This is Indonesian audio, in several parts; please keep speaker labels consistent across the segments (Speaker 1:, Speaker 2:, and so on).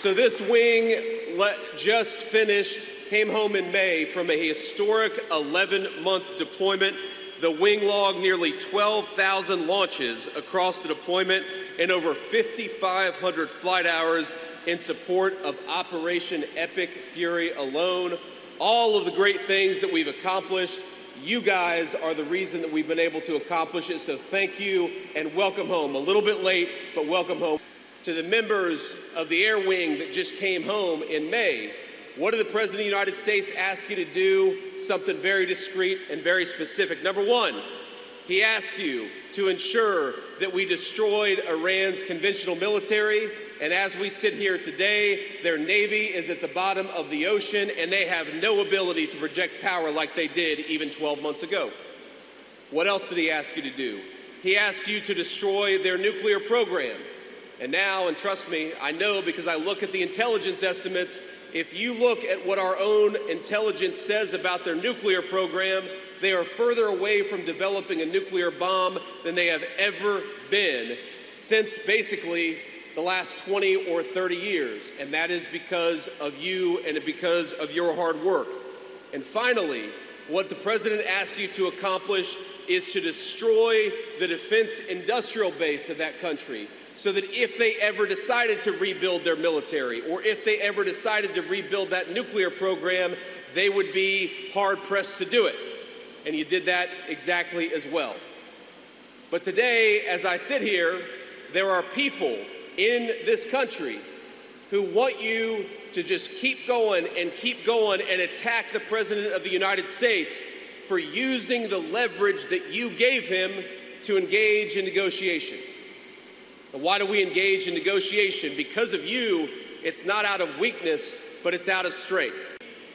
Speaker 1: So this wing just finished, came home in May from a historic 11-month deployment. The wing logged nearly 12,000 launches across the deployment and over 5,500 flight hours in support of Operation Epic Fury alone. All of the great things that we've accomplished, you guys are the reason that we've been able to accomplish it. So thank you and welcome home. A little bit late, but welcome home. To the members of the Air Wing that just came home in May, what did the President of the United States ask you to do? Something very discreet and very specific. Number one, he asked you to ensure that we destroyed Iran's conventional military. And as we sit here today, their Navy is at the bottom of the ocean and they have no ability to project power like they did even 12 months ago. What else did he ask you to do? He asked you to destroy their nuclear program. And now, and trust me, I know because I look at the intelligence estimates, if you look at what our own intelligence says about their nuclear program, they are further away from developing a nuclear bomb than they have ever been since basically the last 20 or 30 years. And that is because of you and because of your hard work. And finally, what the President asks you to accomplish is to destroy the defense industrial base of that country, so that if they ever decided to rebuild their military or if they ever decided to rebuild that nuclear program, they would be hard-pressed to do it. And you did that exactly as well. But today, as I sit here, there are people in this country who want you to just keep going and attack the President of the United States for using the leverage that you gave him to engage in negotiation. And why do we engage in negotiation? Because of you, it's not out of weakness, but it's out of strength.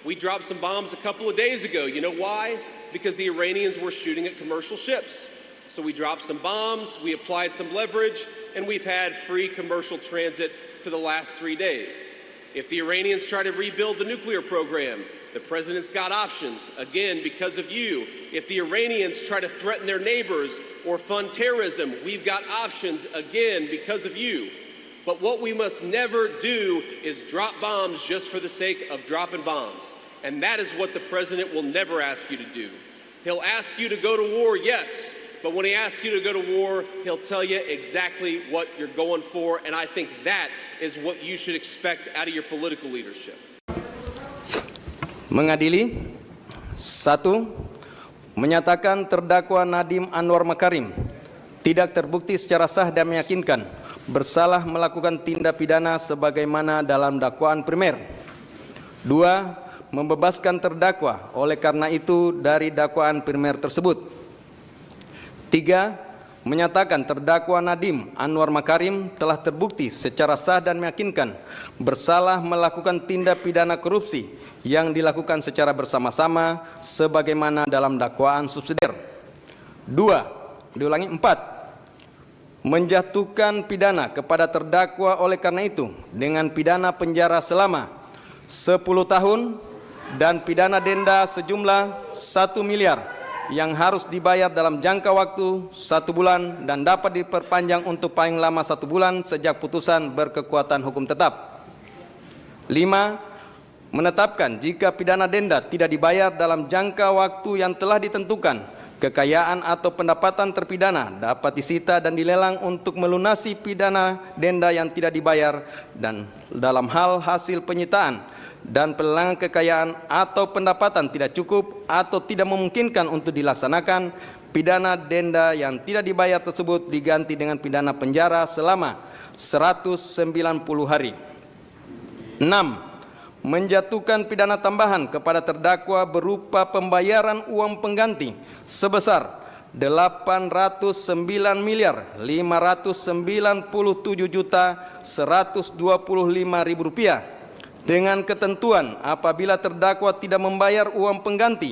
Speaker 1: We dropped some bombs a couple of days ago. You know why? Because the Iranians were shooting at commercial ships. So we dropped some bombs, we applied some leverage, and we've had free commercial transit for the last 3 days. If the Iranians try to rebuild the nuclear program, the President's got options, again, because of you. If the Iranians try to threaten their neighbors or fund terrorism, we've got options, again, because of you. But what we must never do is drop bombs just for the sake of dropping bombs. And that is what the President will never ask you to do. He'll ask you to go to war, yes, but when he asks you to go to war, he'll tell you exactly what you're going for. And I think that is what you should expect out of your political leadership.
Speaker 2: Mengadili. 1. Menyatakan terdakwa Nadiem Anwar Makarim tidak terbukti secara sah dan meyakinkan bersalah melakukan tindak pidana sebagaimana dalam dakwaan primer. 2. Membebaskan terdakwa oleh karena itu dari dakwaan primer tersebut. 3. Menyatakan terdakwa Nadiem Anwar Makarim telah terbukti secara sah dan meyakinkan bersalah melakukan tindak pidana korupsi yang dilakukan secara bersama-sama sebagaimana dalam dakwaan subsidiar. 4. Menjatuhkan pidana kepada terdakwa oleh karena itu dengan pidana penjara selama 10 tahun dan pidana denda sejumlah 1 miliar yang harus dibayar dalam jangka waktu 1 bulan dan dapat diperpanjang untuk paling lama 1 bulan sejak putusan berkekuatan hukum tetap. 5. Menetapkan jika pidana denda tidak dibayar dalam jangka waktu yang telah ditentukan, kekayaan atau pendapatan terpidana dapat disita dan dilelang untuk melunasi pidana denda yang tidak dibayar, dan dalam hal hasil penyitaan dan pelelangan kekayaan atau pendapatan tidak cukup atau tidak memungkinkan untuk dilaksanakan, pidana denda yang tidak dibayar tersebut diganti dengan pidana penjara selama 190 hari. 6. Menjatuhkan pidana tambahan kepada terdakwa berupa pembayaran uang pengganti sebesar 809.597.125.000 rupiah dengan ketentuan apabila terdakwa tidak membayar uang pengganti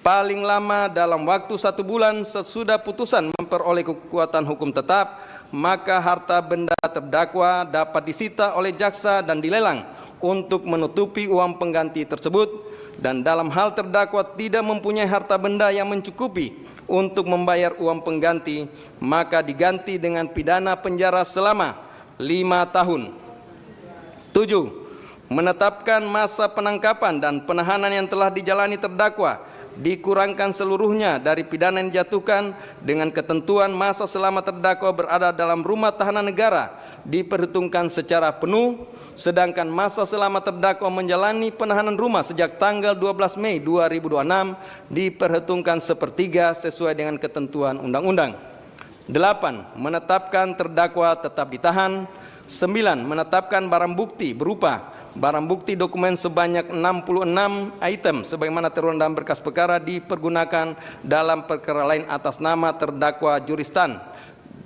Speaker 2: paling lama dalam waktu 1 bulan sesudah putusan memperoleh kekuatan hukum tetap, maka harta benda terdakwa dapat disita oleh jaksa dan dilelang untuk menutupi uang pengganti tersebut, dan dalam hal terdakwa tidak mempunyai harta benda yang mencukupi untuk membayar uang pengganti, maka diganti dengan pidana penjara selama 5 tahun. 7. Menetapkan masa penangkapan dan penahanan yang telah dijalani terdakwa dikurangkan seluruhnya dari pidana yang dijatuhkan dengan ketentuan masa selama terdakwa berada dalam rumah tahanan negara diperhitungkan secara penuh, sedangkan masa selama terdakwa menjalani penahanan rumah sejak tanggal 12 Mei 2026 diperhitungkan sepertiga sesuai dengan ketentuan undang-undang. 8. Menetapkan terdakwa tetap ditahan. 9. Menetapkan barang bukti berupa barang bukti dokumen sebanyak 66 item sebagaimana tertuang dalam berkas perkara dipergunakan dalam perkara lain atas nama terdakwa juristan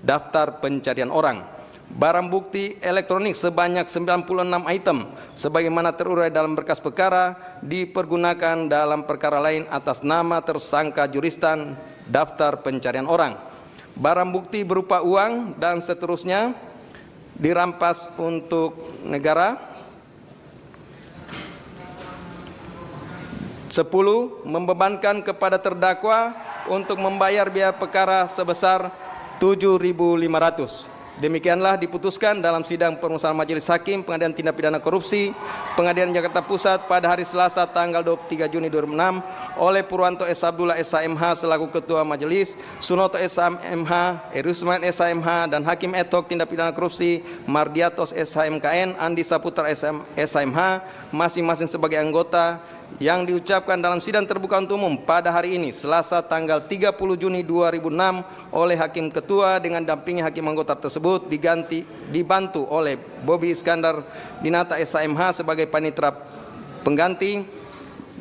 Speaker 2: daftar pencarian orang. Barang bukti elektronik sebanyak 96 item sebagaimana terurai dalam berkas perkara dipergunakan dalam perkara lain atas nama tersangka juristan daftar pencarian orang. Barang bukti berupa uang dan seterusnya dirampas untuk negara. 10. Membebankan kepada terdakwa untuk membayar biaya perkara sebesar 7.500. Demikianlah diputuskan dalam sidang permusahan Majelis Hakim Pengadilan Tindak Pidana Korupsi Pengadilan Jakarta Pusat pada hari Selasa tanggal 23 Juni 2006 oleh Purwanto S. Abdullah SHMH selaku Ketua Majelis, Sunoto SHMH, Erusman SHMH, dan Hakim ad hoc Tindak Pidana Korupsi Mardiatos SHMKN, Andi Saputra SHMH masing-masing sebagai anggota yang diucapkan dalam sidang terbuka untuk umum pada hari ini Selasa tanggal 30 Juni 2006 oleh Hakim Ketua dengan dampingi hakim anggota tersebut dibantu oleh Bobi Iskandar Dinata SHMH sebagai panitera pengganti,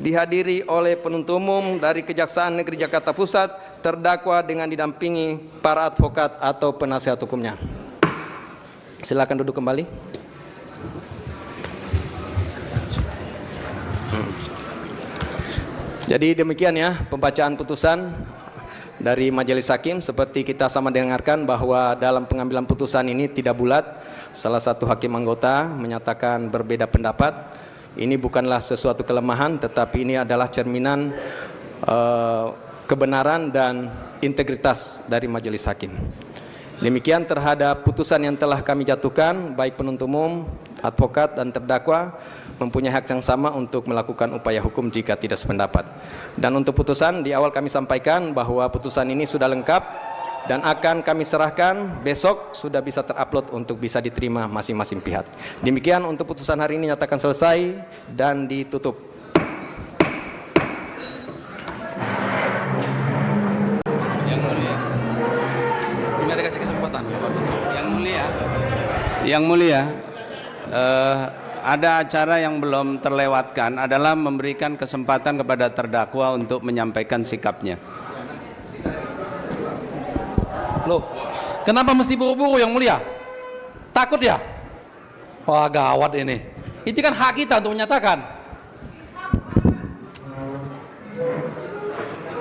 Speaker 2: dihadiri oleh penuntut umum dari Kejaksaan Negeri Jakarta Pusat, terdakwa dengan didampingi para advokat atau penasihat hukumnya. Silakan duduk kembali. Jadi demikian ya pembacaan putusan dari Majelis Hakim. Seperti kita sama dengarkan bahwa dalam pengambilan putusan ini tidak bulat. Salah satu hakim anggota menyatakan berbeda pendapat. Ini bukanlah sesuatu kelemahan, tetapi ini adalah cerminan kebenaran dan integritas dari Majelis Hakim. Demikian terhadap putusan yang telah kami jatuhkan, baik penuntut umum, advokat, dan terdakwa mempunyai hak yang sama untuk melakukan upaya hukum jika tidak sependapat. Dan untuk putusan, di awal kami sampaikan bahwa putusan ini sudah lengkap dan akan kami serahkan besok, sudah bisa terupload untuk bisa diterima masing-masing pihak. Demikian untuk putusan hari ini nyatakan selesai dan ditutup.
Speaker 3: Yang mulia,
Speaker 2: Ini ada kasih kesempatan.
Speaker 3: yang mulia, ada acara yang belum terlewatkan adalah memberikan kesempatan kepada terdakwa untuk menyampaikan sikapnya.
Speaker 4: Loh, kenapa mesti buru-buru yang mulia? Takut ya? Wah gawat ini. Itu kan hak kita untuk menyatakan.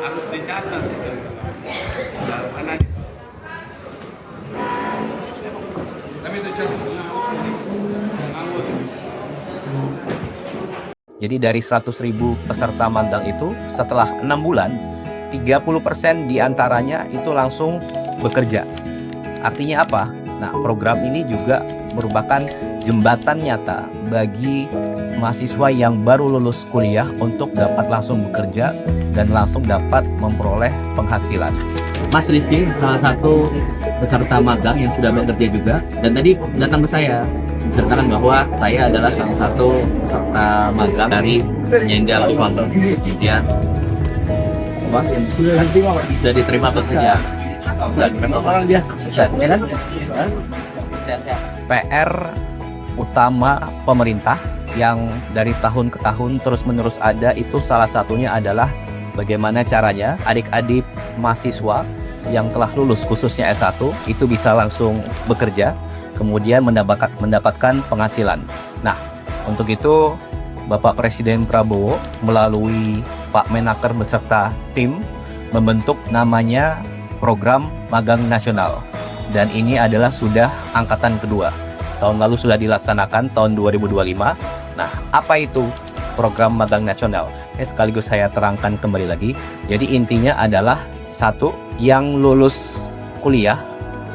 Speaker 3: Harus dicatat itu.
Speaker 5: Jadi dari 100.000 peserta magang itu setelah 6 bulan 30% diantaranya itu langsung bekerja. Artinya apa? Nah, program ini juga merupakan jembatan nyata bagi mahasiswa yang baru lulus kuliah untuk dapat langsung bekerja dan langsung dapat memperoleh penghasilan.
Speaker 6: Mas Rizky, salah satu peserta magang yang sudah bekerja juga, dan tadi datang ke saya menceritakan bahwa saya adalah salah satu peserta magang dari penyangga Livanto. Kemudian sudah diterima bekerja. Orang biasa, ya kan? Sehat-sehat.
Speaker 5: PR utama pemerintah yang dari tahun ke tahun terus-menerus ada itu salah satunya adalah bagaimana caranya adik-adik mahasiswa yang telah lulus khususnya S1 itu bisa langsung bekerja, kemudian mendapatkan penghasilan. Nah, untuk itu Bapak Presiden Prabowo melalui Pak Menaker beserta tim membentuk namanya Program Magang Nasional. Dan ini adalah sudah angkatan kedua. Tahun lalu sudah dilaksanakan tahun 2025. Nah, apa itu Program Magang Nasional? Sekaligus saya terangkan kembali lagi. Jadi intinya adalah satu, yang lulus kuliah,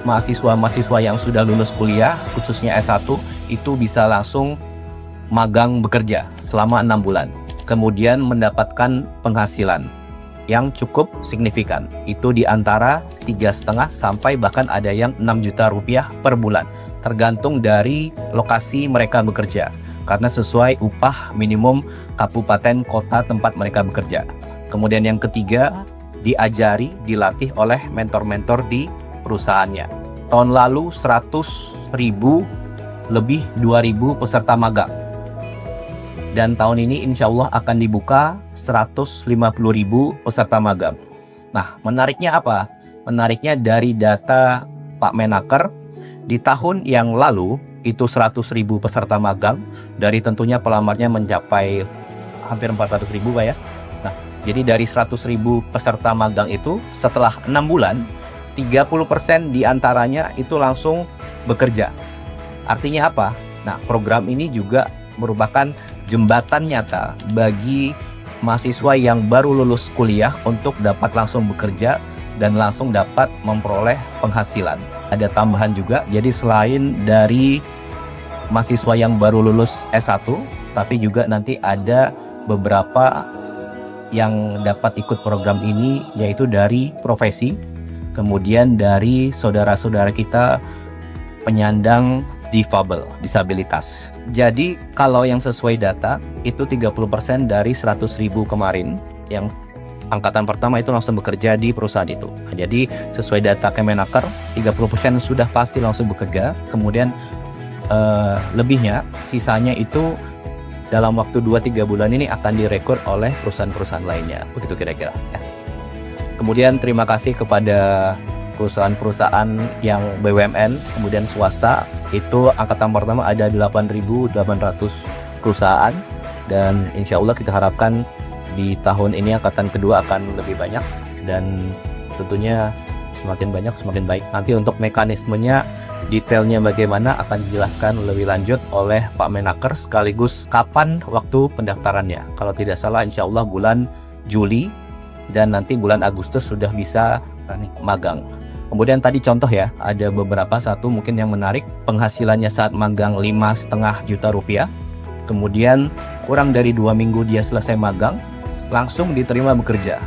Speaker 5: mahasiswa-mahasiswa yang sudah lulus kuliah, khususnya S1, itu bisa langsung magang bekerja selama 6 bulan. Kemudian mendapatkan penghasilan yang cukup signifikan. Itu di antara 3,5 sampai bahkan ada yang 6 juta rupiah per bulan. Tergantung dari lokasi mereka bekerja. Karena sesuai upah minimum kabupaten kota tempat mereka bekerja. Kemudian yang ketiga, diajari, dilatih oleh mentor-mentor di perusahaannya. Tahun lalu 100.000 lebih 2.000 peserta magang. Dan tahun ini insya Allah akan dibuka 150.000 peserta magang. Nah, menariknya apa? Menariknya dari data Pak Menaker, di tahun yang lalu itu 100.000 peserta magang, dari tentunya pelamarnya mencapai hampir 400.000 Pak ya. Nah, jadi dari 100.000 peserta magang itu setelah 6 bulan, 30% diantaranya itu langsung bekerja. Artinya apa? Nah, program ini juga merupakan jembatan nyata bagi mahasiswa yang baru lulus kuliah untuk dapat langsung bekerja dan langsung dapat memperoleh penghasilan. Ada tambahan juga, jadi selain dari mahasiswa yang baru lulus S1, tapi juga nanti ada beberapa yang dapat ikut program ini, yaitu dari profesi, kemudian dari saudara-saudara kita penyandang disabilitas. Jadi kalau yang sesuai data itu 30% dari 100.000 kemarin yang angkatan pertama itu langsung bekerja di perusahaan itu. Jadi sesuai data Kemenaker 30% sudah pasti langsung bekerja. Kemudian lebihnya, sisanya itu dalam waktu 2-3 bulan ini akan direkrut oleh perusahaan-perusahaan lainnya. Begitu kira-kira ya. Kemudian terima kasih kepada perusahaan-perusahaan yang BUMN, kemudian swasta, itu angkatan pertama ada 8.800 perusahaan, dan insya Allah kita harapkan di tahun ini angkatan kedua akan lebih banyak, dan tentunya semakin banyak semakin baik. Nanti untuk mekanismenya, detailnya bagaimana akan dijelaskan lebih lanjut oleh Pak Menaker, sekaligus kapan waktu pendaftarannya. Kalau tidak salah insya Allah bulan Juli, dan nanti bulan Agustus sudah bisa magang. Kemudian tadi contoh ya, ada beberapa, satu mungkin yang menarik, penghasilannya saat magang 5,5 juta rupiah. Kemudian kurang dari 2 minggu dia selesai magang, langsung diterima bekerja.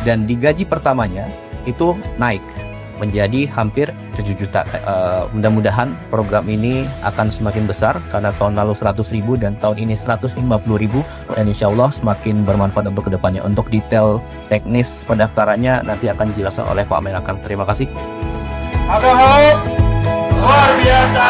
Speaker 5: Dan di gaji pertamanya itu naik menjadi hampir 7 juta. Mudah-mudahan program ini akan semakin besar, karena tahun lalu 100.000 dan tahun ini 150.000, dan insya Allah semakin bermanfaat untuk kedepannya. Untuk detail teknis pendaftarannya nanti akan dijelaskan oleh Pak Menaker. Terima kasih.
Speaker 7: Luar biasa.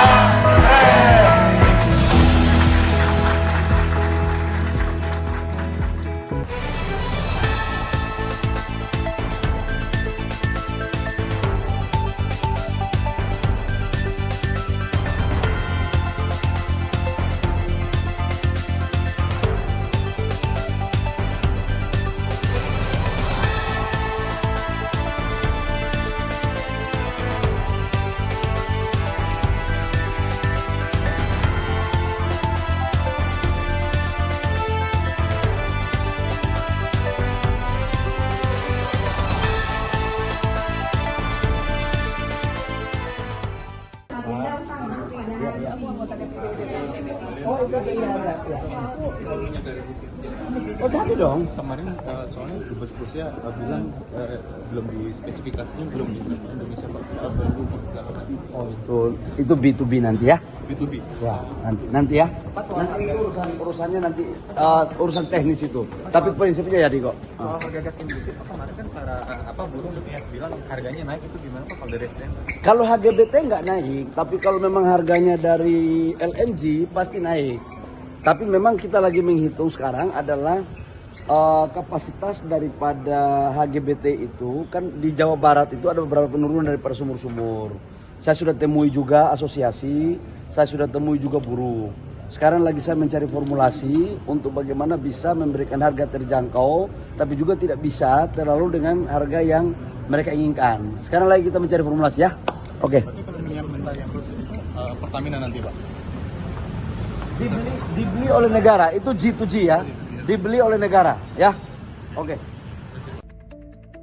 Speaker 8: Oh tapi dong.
Speaker 9: Kemarin soalnya Dubes Rusia bilang belum dispesifikasikan, belum di Indonesia baru segala macam.
Speaker 8: Oh itu B2B nanti ya?
Speaker 9: B2B.
Speaker 8: Ya nanti ya. Nanti itu urusannya nanti urusan teknis itu. Tapi prinsipnya jadi kok.
Speaker 9: Soal harga gas industri kemarin kan para buruh bilang harganya naik, itu gimana Pak kalau dari SDM?
Speaker 8: Kalau HGBT nggak naik, tapi kalau memang harganya dari LNG pasti naik. Tapi memang kita lagi menghitung sekarang adalah kapasitas daripada HGBT itu, kan di Jawa Barat itu ada beberapa penurunan daripada sumur-sumur. Saya sudah temui juga asosiasi, saya sudah temui juga buruh. Sekarang lagi saya mencari formulasi untuk bagaimana bisa memberikan harga terjangkau, tapi juga tidak bisa terlalu dengan harga yang mereka inginkan. Sekarang lagi kita mencari formulasi ya. Oke.
Speaker 9: Minyak mentah yang khusus itu Pertamina nanti Pak?
Speaker 8: Dibeli oleh negara, itu G2G ya, dibeli oleh negara ya. Oke.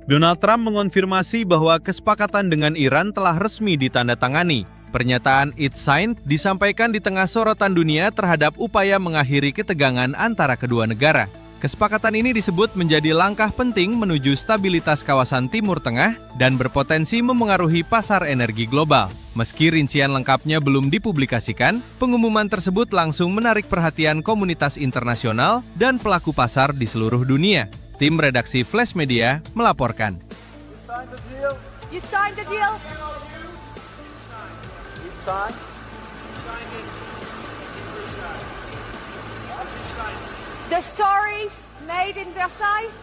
Speaker 10: Donald Trump mengonfirmasi bahwa kesepakatan dengan Iran telah resmi ditandatangani.
Speaker 7: Pernyataan It's Signed disampaikan di tengah sorotan dunia terhadap upaya mengakhiri ketegangan antara kedua negara. Kesepakatan ini disebut menjadi langkah penting menuju stabilitas kawasan Timur Tengah dan berpotensi memengaruhi pasar energi global. Meski rincian lengkapnya belum dipublikasikan, pengumuman tersebut langsung menarik perhatian komunitas internasional dan pelaku pasar di seluruh dunia. Tim redaksi Flash Media melaporkan.
Speaker 10: You signed the deal? The stories made in Versailles?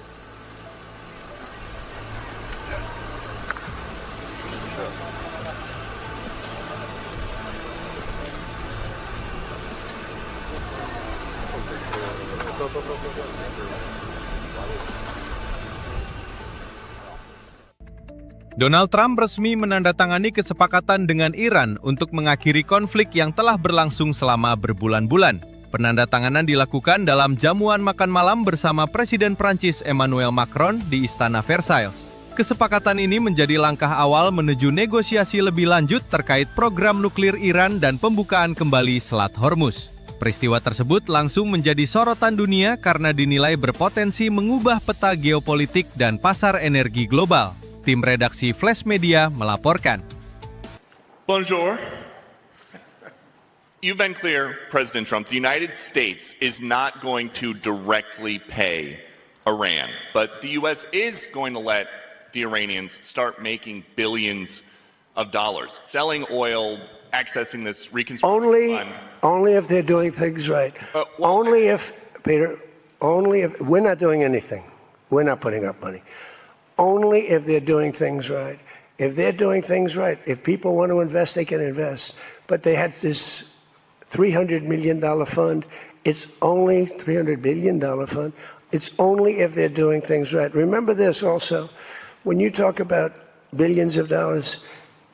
Speaker 7: Donald Trump resmi menandatangani kesepakatan dengan Iran untuk mengakhiri konflik yang telah berlangsung selama berbulan-bulan. Penandatanganan dilakukan dalam jamuan makan malam bersama Presiden Prancis Emmanuel Macron di Istana Versailles. Kesepakatan ini menjadi langkah awal menuju negosiasi lebih lanjut terkait program nuklir Iran dan pembukaan kembali Selat Hormuz. Peristiwa tersebut langsung menjadi sorotan dunia karena dinilai berpotensi mengubah peta geopolitik dan pasar energi global. Tim redaksi Flash Media melaporkan.
Speaker 11: Bonjour. You've been clear, President Trump, the United States is not going to directly pay Iran, but the U.S. is going to let the Iranians start making billions of dollars, selling oil, accessing this reconstruction fund.
Speaker 12: Only if they're doing things right. Only if, Peter, only if, we're not doing anything. We're not putting up money. Only if they're doing things right. If they're doing things right, if people want to invest, they can invest. But they had this $300 million fund. It's only $300 billion fund. It's only if they're doing things right. Remember this also. When you talk about billions of dollars,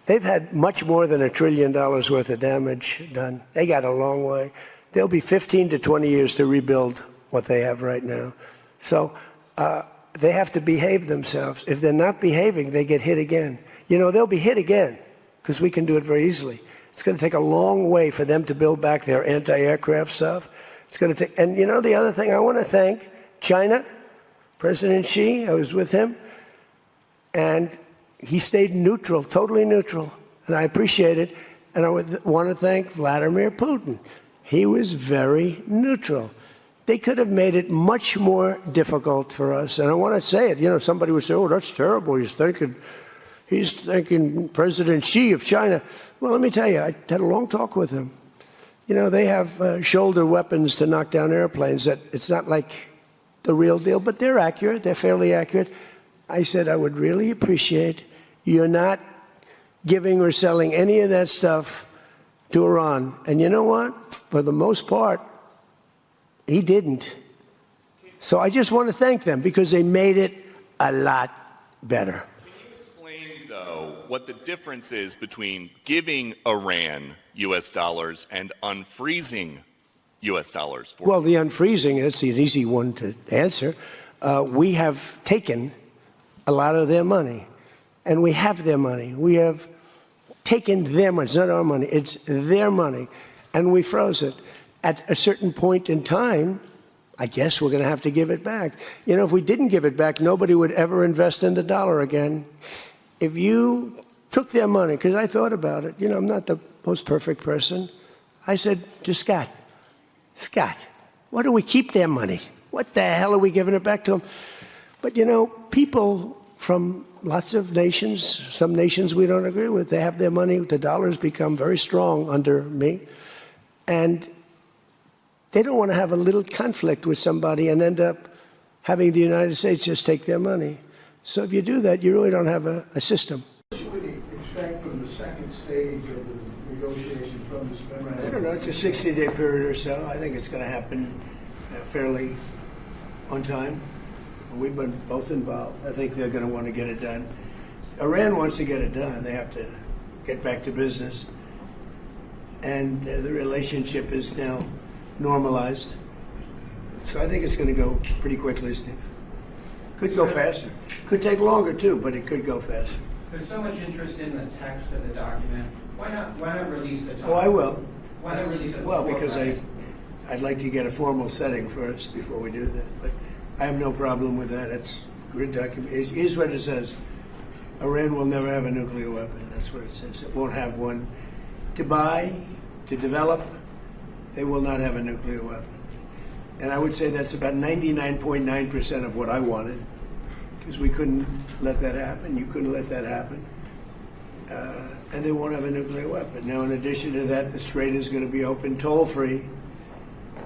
Speaker 12: they've had much more than $1 trillion worth of damage done. They got a long way. There'll be 15 to 20 years to rebuild what they have right now. So they have to behave themselves. If they're not behaving, they get hit again. You know, they'll be hit again because we can do it very easily. It's going to take a long way for them to build back their anti-aircraft stuff. It's going to take, and you know, the other thing I want to thank China, President Xi, I was with him, and he stayed neutral, totally neutral, and I appreciate it. And I want to thank Vladimir Putin. He was very neutral. They could have made it much more difficult for us. And I want to say it. You know, somebody would say, "Oh, that's terrible. He's thinking President Xi of China." Well, let me tell you, I had a long talk with him. You know, they have shoulder weapons to knock down airplanes. That it's not like the real deal, but they're accurate. They're fairly accurate. I said, I would really appreciate you're not giving or selling any of that stuff to Iran. And you know what? For the most part, he didn't. So I just want to thank them because they made it a lot better.
Speaker 11: Can you explain, though, what the difference is between giving Iran U.S. dollars and unfreezing U.S. dollars?
Speaker 12: Well, the unfreezing, that's an easy one to answer. We have taken a lot of their money, and we have their money. We have taken their money. It's not our money. It's their money, and we froze it. At a certain point in time, I guess we're going to have to give it back. You know, if we didn't give it back, nobody would ever invest in the dollar again. If you took their money, because I thought about it, you know, I'm not the most perfect person. I said to Scott, why do we keep their money? What the hell are we giving it back to them? But, you know, people from lots of nations, some nations we don't agree with, they have their money. The dollar's become very strong under me. And they don't want to have a little conflict with somebody and end up having the United States just take their money. So if you do that, you really don't have a system.
Speaker 13: What should we expect from the second stage of the negotiation from this memorandum?
Speaker 12: I don't know. It's a 60-day period or so. I think it's going to happen fairly on time. We've been both involved. I think they're going to want to get it done. Iran wants to get it done. They have to get back to business. And the relationship is now normalized. So I think it's going to go pretty quickly, Steve. Could go faster. Could take longer, too, but it could go faster.
Speaker 14: There's so much interest in the text of the document. Why not release the document?
Speaker 12: Oh, I will.
Speaker 14: Why not release it?
Speaker 12: Well,
Speaker 14: before
Speaker 12: because
Speaker 14: Friday?
Speaker 12: I'd like to get a formal setting first before we do that. But I have no problem with that. It's a good document. Here's what it says. Iran will never have a nuclear weapon. That's what it says. It won't have one. To buy, to develop, they will not have a nuclear weapon. And I would say that's about 99.9% of what I wanted, because we couldn't let that happen. You couldn't let that happen. And they won't have a nuclear weapon. Now, in addition to that, the Strait is going to be open toll-free.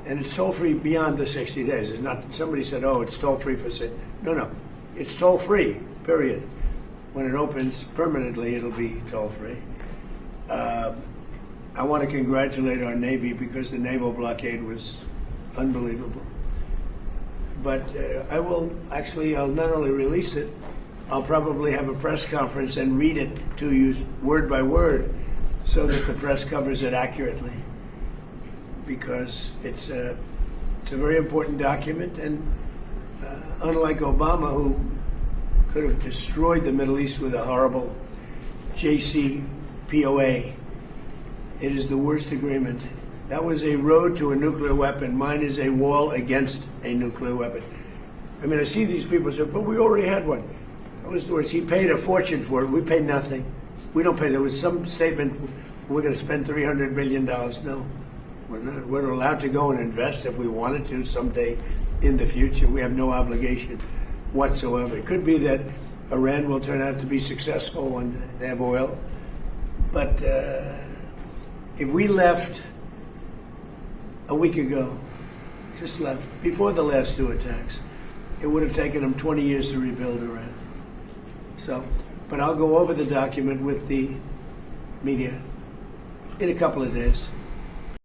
Speaker 12: And it's toll-free beyond the 60 days. It's not, somebody said, oh, it's toll-free for six. No. It's toll-free, period. When it opens permanently, it'll be toll-free. I want to congratulate our Navy because the naval blockade was unbelievable. But I'll not only release it, I'll probably have a press conference and read it to you word by word so that the press covers it accurately. Because it's a very important document, and unlike Obama, who could have destroyed the Middle East with a horrible JCPOA, it is the worst agreement. That was a road to a nuclear weapon. Mine is a wall against a nuclear weapon. I mean, I see these people say, but we already had one. That was the worst. He paid a fortune for it. We paid nothing. We don't pay. There was some statement, we're going to spend $300 billion. No, we're not. We're allowed to go and invest if we wanted to someday in the future. We have no obligation whatsoever. It could be that Iran will turn out to be successful when they have oil. But if we left a week ago, just left, before the last two attacks, it would have taken them 20 years to rebuild Iran. So, but I'll go over the document with the media in a couple of days.